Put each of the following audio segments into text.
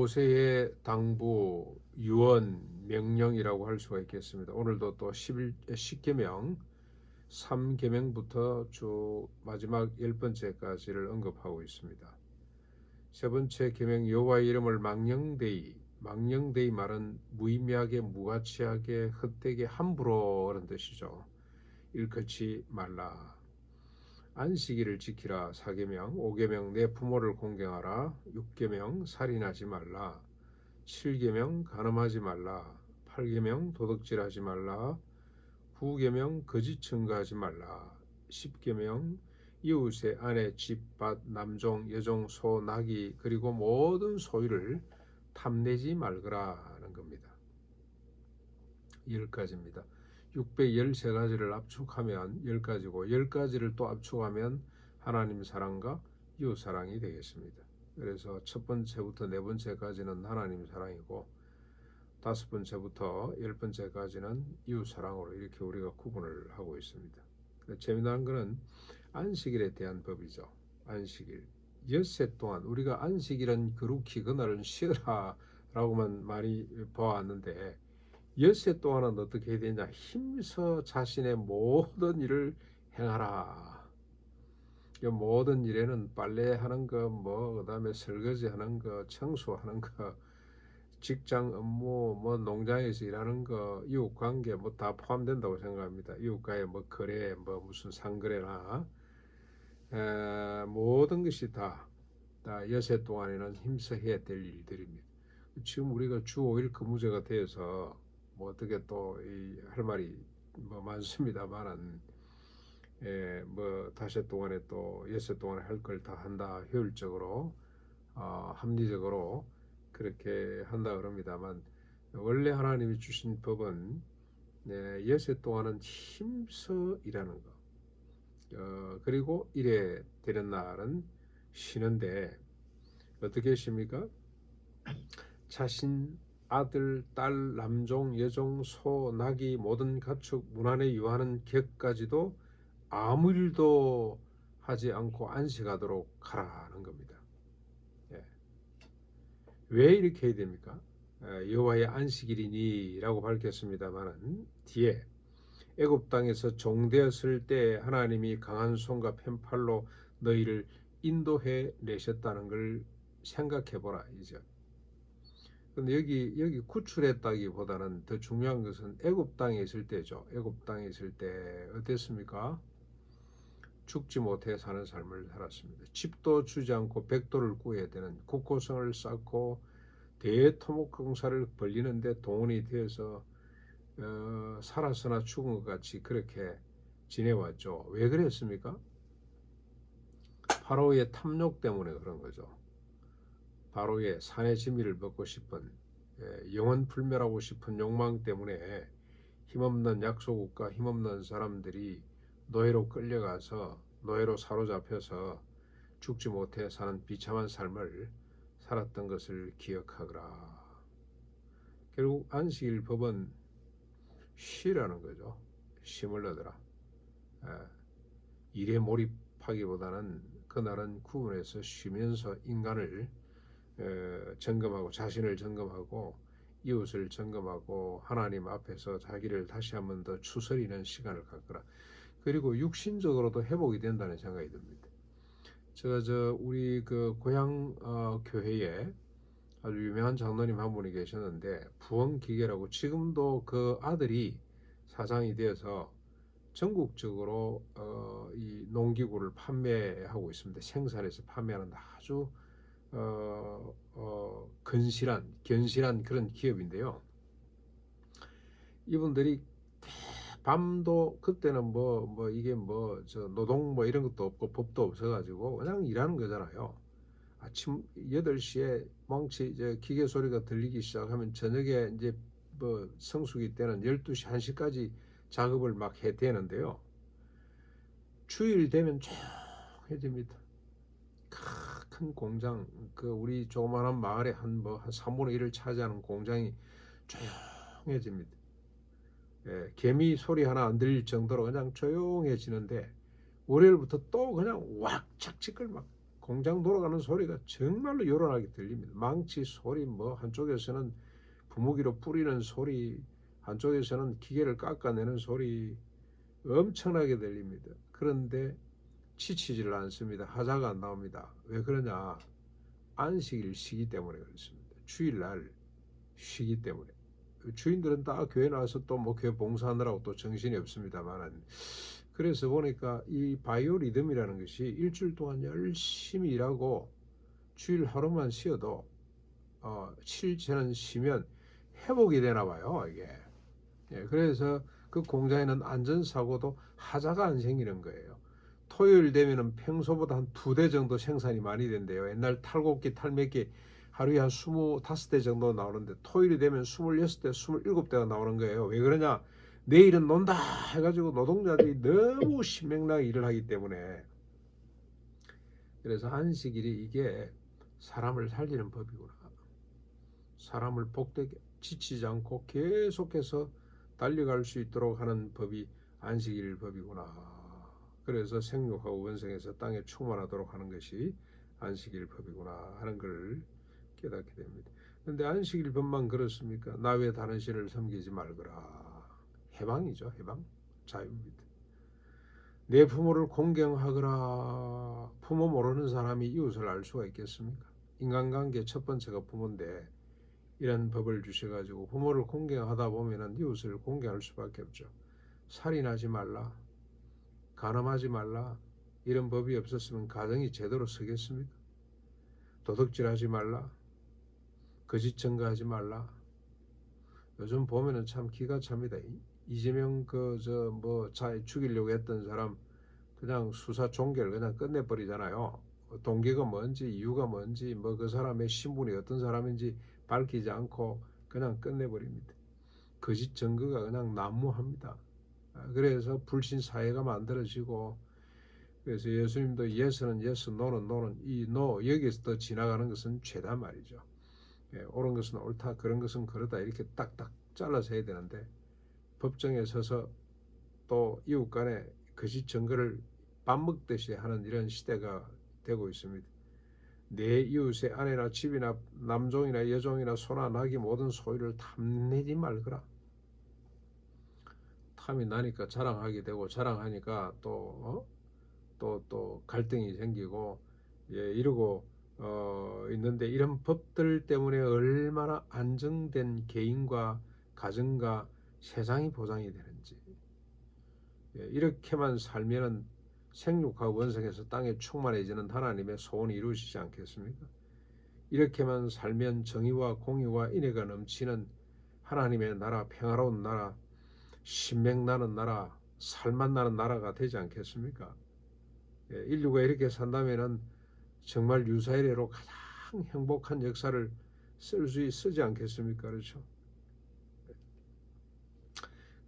모세의 당부, 유언, 명령이라고 할 수가 있겠습니다. 오늘도 또 10계명, 3계명부터 쭉 마지막 10번째까지를 언급하고 있습니다. 세 번째 계명, 여호와의 이름을 망령되이 말은 무의미하게, 무가치하게, 헛되게, 함부로 그런 뜻이죠. 일컫지 말라. 안식일을 지키라. 4계명, 5계명 내 부모를 공경하라. 6계명 살인하지 말라. 7계명 간음하지 말라. 8계명 도둑질하지 말라. 9계명 거짓 증거하지 말라. 10계명 이웃의 아내, 집, 밭, 남종, 여종, 소, 나귀 그리고 모든 소유를 탐내지 말거라는 겁니다. 10가지입니다. 613가지를 압축하면 10가지고 10가지를 또 압축하면 하나님 사랑과 이웃 사랑이 되겠습니다. 그래서 첫 번째부터 네 번째까지는 하나님 사랑이고 다섯 번째부터 10번째까지는 이웃 사랑으로 이렇게 우리가 구분을 하고 있습니다. 재미난 것은 안식일에 대한 법이죠. 안식일. 엿새 동안 우리가 안식일은 거룩히 그날은 쉬어라 라고만 많이 보았는데 엿새 동안은 어떻게 해야 되냐? 힘써 자신의 모든 일을 행하라. 이 모든 일에는 빨래하는 거, 그다음에 설거지하는 거, 청소하는 거, 직장 업무, 농장에서 일하는 거, 이웃 관계 다 포함된다고 생각합니다. 이웃과의 거래, 무슨 상거래나 모든 것이 다 엿새 동안에는 힘써 해야 될 일들입니다. 지금 우리가 주 5일 근무제가 되어서 어떻게 또 할 말이 많습니다만은 닷새 동안에 또 엿새 동안에 할 걸 다 한다 효율적으로 합리적으로 그렇게 한다 그럽니다만 원래 하나님이 주신 법은 엿새 동안은 힘써 일하는 거 그리고 일에 되는 날은 쉬는데 어떻게 십니까? 자신 아들, 딸, 남종, 여종, 소, 나귀 모든 가축 문 안에 유하는 객까지도 아무 일도 하지 않고 안식하도록 하라는 겁니다. 예. 왜 이렇게 해야 됩니까? 여호와의 안식일이니라고 밝혔습니다만은 뒤에 애굽 땅에서 종되었을 때 하나님이 강한 손과 펜팔로 너희를 인도해 내셨다는 걸 생각해 보라 이제. 근데 여기 구출했다기보다는 더 중요한 것은 애굽 땅에 있을 때죠. 애굽 땅에 있을 때 어땠습니까? 죽지 못해 사는 삶을 살았습니다. 집도 주지 않고 백도를 구해야 되는 국고성을 쌓고 대토목공사를 벌리는데 동원이 되어서 살았으나 죽은 것 같이 그렇게 지내왔죠. 왜 그랬습니까? 파로의 탐욕 때문에 그런 거죠. 바로의 산의 지미를 먹고 싶은 영원 불멸하고 싶은 욕망 때문에 힘없는 약소국과 힘없는 사람들이 노예로 끌려가서 노예로 사로잡혀서 죽지 못해 사는 비참한 삶을 살았던 것을 기억하거라. 결국 안식일 법은 쉬라는 거죠. 쉼을 얻어라. 일에 몰입하기보다는 그날은 구분해서 쉬면서 인간을 점검하고 자신을 점검하고 이웃을 점검하고 하나님 앞에서 자기를 다시 한번 더 추스리는 시간을 갖거라. 그리고 육신적으로도 회복이 된다는 생각이 듭니다. 제가 우리 그 고향 교회에 아주 유명한 장로님 한 분이 계셨는데 부흥기계라고 지금도 그 아들이 사장이 되어서 전국적으로 이 농기구를 판매하고 있습니다. 생산해서 판매하는 아주 견실한 그런 기업인데요. 이분들이 밤도 그때는 이게 노동 이런 것도 없고 법도 없어가지고 그냥 일하는 거잖아요. 아침 8시에 멍치 기계 소리가 들리기 시작하면 저녁에 이제 성수기 때는 12시 1시까지 작업을 막 해대는데요. 주일 되면 조용해집니다. 큰 공장, 우리 조그마한 마을에 한 3분의 1을 차지하는 공장이 조용해집니다. 개미 소리 하나 안 들릴 정도로 그냥 조용해지는데 월요일부터 또 그냥 왁 착직을 막 공장 돌아가는 소리가 정말로 요란하게 들립니다. 망치 소리, 뭐 한쪽에서는 부무기로 뿌리는 소리, 한쪽에서는 기계를 깎아내는 소리 엄청나게 들립니다. 그런데 지치지를 않습니다. 하자가 안 나옵니다. 왜 그러냐? 안식일 쉬기 때문에 그렇습니다. 주일날 쉬기 때문에. 주인들은 다 교회 나와서 또 뭐 교회 봉사하느라고 또 정신이 없습니다만, 그래서 보니까 이 바이오 리듬이라는 것이 일주일 동안 열심히 일하고 주일 하루만 쉬어도 7일째는 쉬면 회복이 되나 봐요, 이게. 예, 그래서 그 공장에는 안전사고도 하자가 안 생기는 거예요. 토요일 되면은 평소보다 한 2대 정도 생산이 많이 된대요. 옛날 탈곡기, 탈매기 하루에 한 25대 정도 나오는데 토요일이 되면 26대, 27대가 나오는 거예요. 왜 그러냐? 내일은 논다 해가지고 노동자들이 너무 신명나게 일을 하기 때문에. 그래서 안식일이 이게 사람을 살리는 법이구나. 사람을 복되게 지치지 않고 계속해서 달려갈 수 있도록 하는 법이 안식일 법이구나. 그래서 생육하고 원성해서 땅에 충만하도록 하는 것이 안식일 법이구나 하는 걸 깨닫게 됩니다. 그런데 안식일 법만 그렇습니까? 나 외 다른 신을 섬기지 말거라. 해방이죠. 해방. 자유입니다. 내 부모를 공경하거라. 부모 모르는 사람이 이웃을 알 수가 있겠습니까? 인간관계 첫 번째가 부모인데 이런 법을 주셔가지고 부모를 공경하다 보면은 이웃을 공경할 수밖에 없죠. 살인하지 말라, 간음하지 말라, 이런 법이 없었으면 가정이 제대로 서겠습니까? 도둑질하지 말라, 거짓 증거하지 말라. 요즘 보면은 참 기가 찹니다. 이재명 죽이려고 했던 사람 그냥 수사 종결 그냥 끝내버리잖아요. 동기가 뭔지 이유가 뭔지 뭐 그 사람의 신분이 어떤 사람인지 밝히지 않고 그냥 끝내버립니다. 거짓 증거가 그냥 난무합니다. 그래서 불신 사회가 만들어지고, 그래서 예수님도 예스는 예스, 노는 노는, 이 노 여기에서 더 지나가는 것은 죄다 말이죠. 예, 옳은 것은 옳다, 그런 것은 그러다 이렇게 딱딱 잘라서 해야 되는데 법정에 서서 또 이웃 간에 거짓 증거를 밥 먹듯이 하는 이런 시대가 되고 있습니다. 내 이웃의 아내나 집이나 남종이나 여종이나 소나 나귀 모든 소유를 탐내지 말거라. 탐이 나니까 자랑하게 되고 자랑하니까 또 갈등이 생기고, 예, 이러고 있는데 이런 법들 때문에 얼마나 안정된 개인과 가정과 세상이 보장이 되는지, 예, 이렇게만 살면은 생육하고 원성해서 땅에 충만해지는 하나님의 소원이 이루어지지 않겠습니까? 이렇게만 살면 정의와 공의와 인애가 넘치는 하나님의 나라, 평화로운 나라, 신명나는 나라, 살맛나는 나라가 되지 않겠습니까? 예, 인류가 이렇게 산다면은 정말 유사일에로 가장 행복한 역사를 쓰지 않겠습니까? 그렇죠?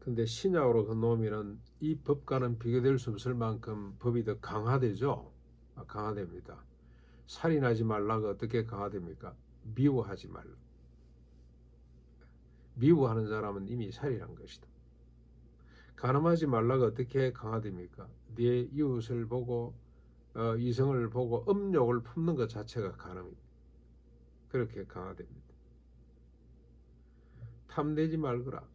근데 신약으로 건너오면은 이 법과는 비교될 수 없을 만큼 법이 더 강화되죠. 강화됩니다. 살인하지 말라가 어떻게 강화됩니까? 미워하지 말라. 미워하는 사람은 이미 살인한 것이다. 간음하지 말라가 어떻게 강화됩니까? 네 이웃을 보고 이성을 보고 음욕을 품는 것 자체가 간음입니다. 그렇게 강화됩니다. 탐내지 말거라.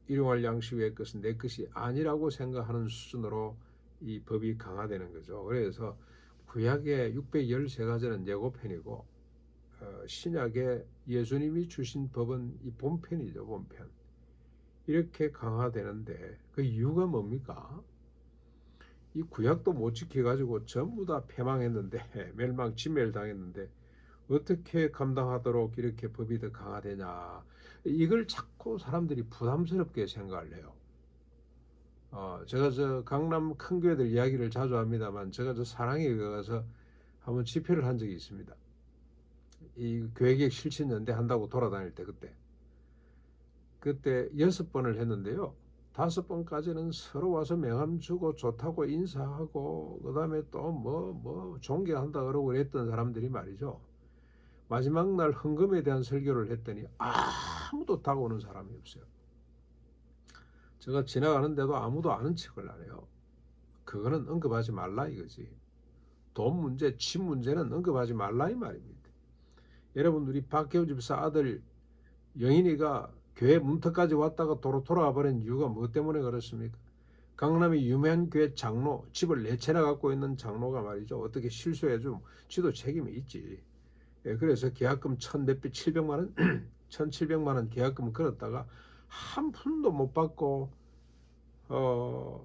일용할 양식 외의 것은 내 것이 아니라고 생각하는 수준으로 이 법이 강화되는 거죠. 그래서 구약의 613가지는 예고편이고 신약의 예수님이 주신 법은 이 본편이죠. 본편. 이렇게 강화되는데 그 이유가 뭡니까? 이 구약도 못 지켜가지고 전부 다 패망했는데 진멸당했는데 어떻게 감당하도록 이렇게 법이 더 강화되냐, 이걸 자꾸 사람들이 부담스럽게 생각을 해요. 제가 저 강남 큰 교회들 이야기를 자주 합니다만 제가 저 사랑에 가서 한번 집회를 한 적이 있습니다. 이 교회개혁 실천연대 한다고 돌아다닐 때 그때 6번을 했는데요. 5번까지는 서로 와서 명함 주고 좋다고 인사하고 그다음에 또 뭐 존경한다 그러고 그랬던 사람들이 말이죠. 마지막 날 헌금에 대한 설교를 했더니 아무도 다가오는 사람이 없어요. 제가 지나가는데도 아무도 아는 척을 안 해요. 그거는 언급하지 말라 이거지. 돈 문제, 집 문제는 언급하지 말라 이 말입니다. 여러분 우리 박혜우 집사 아들 영인이가 교회 문턱까지 왔다가 도로 돌아가 버린 이유가 무엇 때문에 그렇습니까? 강남의 유명한 교회 장로, 집을 4채나 갖고 있는 장로가 말이죠. 어떻게 실수해도 지도 책임이 있지. 예, 그래서 계약금 700만 원, 1,700만 원 계약금 걸었다가 한 푼도 못 받고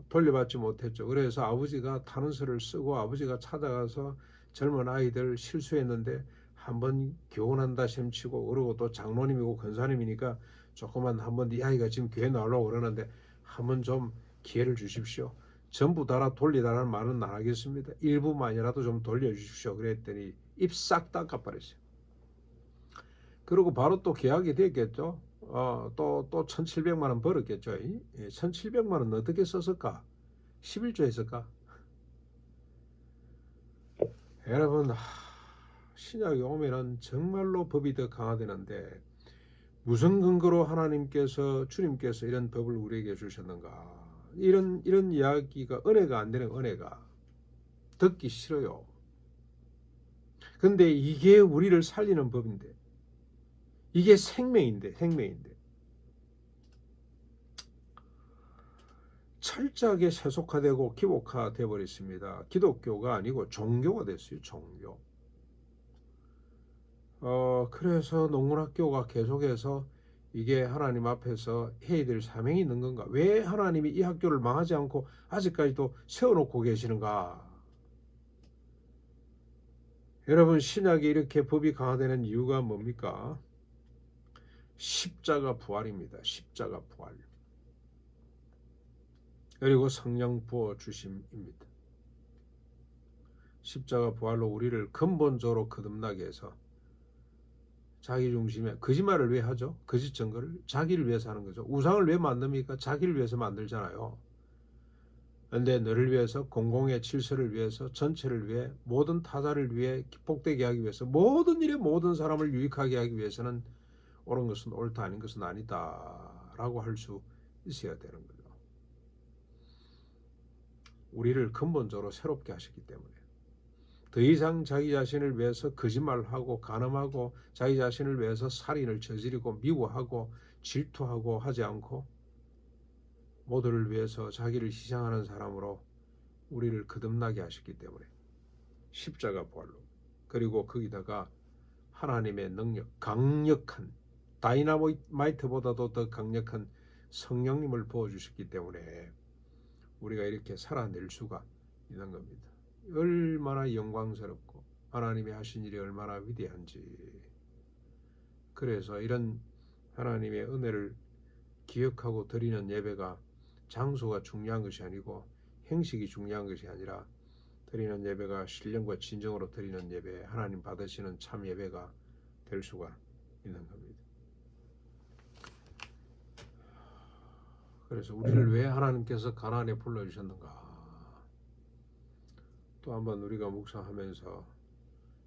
돌려받지 못했죠. 그래서 아버지가 탄원서를 쓰고 아버지가 찾아가서 젊은 아이들 실수했는데 한번 교훈한다 셈치고, 그러고 또 장로님이고 권사님이니까 조금만 한번 네 아이가 지금 교회 나오려고 그러는데 한번 좀 기회를 주십시오. 전부 다 돌리다라는 말은 안 하겠습니다. 일부만이라도 좀 돌려주십시오. 그랬더니 입 싹 닦아버렸어요. 그리고 바로 또 계약이 됐겠죠. 또 1,700만 원 벌었겠죠. 1,700만 원 어떻게 썼을까? 11조 했을까? 여러분, 신약이 오면은 정말로 법이 더 강화되는데 무슨 근거로 하나님께서, 주님께서 이런 법을 우리에게 주셨는가? 이런 이야기가 은혜가 안 되는, 은혜가 듣기 싫어요. 근데 이게 우리를 살리는 법인데, 이게 생명인데 철저하게 세속화되고 기복화돼 버렸습니다. 기독교가 아니고 종교가 됐어요. 종교. 그래서 농문학교가 계속해서 이게 하나님 앞에서 해야 될 사명이 있는 건가? 왜 하나님이 이 학교를 망하지 않고 아직까지도 세워놓고 계시는가? 여러분, 신약이 이렇게 법이 강화되는 이유가 뭡니까? 십자가 부활입니다. 십자가 부활. 그리고 성령 부어 주심입니다. 십자가 부활로 우리를 근본적으로 거듭나게 해서 자기 중심에, 거짓말을 왜 하죠? 거짓 증거를 자기를 위해서 하는 거죠. 우상을 왜 만듭니까? 자기를 위해서 만들잖아요. 그런데 너를 위해서, 공공의 질서를 위해서, 전체를 위해, 모든 타자를 위해, 복되게 하기 위해서, 모든 일에 모든 사람을 유익하게 하기 위해서는 옳은 것은 옳다, 아닌 것은 아니다 라고 할 수 있어야 되는 거죠. 우리를 근본적으로 새롭게 하셨기 때문에 더 이상 자기 자신을 위해서 거짓말하고 간음하고 자기 자신을 위해서 살인을 저지르고 미워하고 질투하고 하지 않고 모두를 위해서 자기를 희생하는 사람으로 우리를 거듭나게 하셨기 때문에 십자가 부활로, 그리고 거기다가 하나님의 능력, 강력한 다이나마이트보다도 더 강력한 성령님을 부어주셨기 때문에 우리가 이렇게 살아낼 수가 있는 겁니다. 얼마나 영광스럽고 하나님이 하신 일이 얼마나 위대한지. 그래서 이런 하나님의 은혜를 기억하고 드리는 예배가 장소가 중요한 것이 아니고 행식이 중요한 것이 아니라 드리는 예배가 신령과 진정으로 드리는 예배, 하나님 받으시는 참 예배가 될 수가 있는 겁니다. 그래서 우리를 왜 하나님께서 가나안에 불러주셨는가? 또 한번 우리가 묵상하면서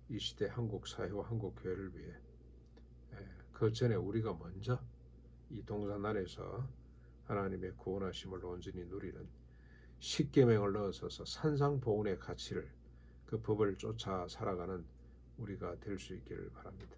이 시대 한국 사회와 한국 교회를 위해, 그 전에 우리가 먼저 이 동산안에서 하나님의 구원하심을 온전히 누리는 십계명을 넣어서 산상보훈의 가치를, 그 법을 쫓아 살아가는 우리가 될 수 있기를 바랍니다.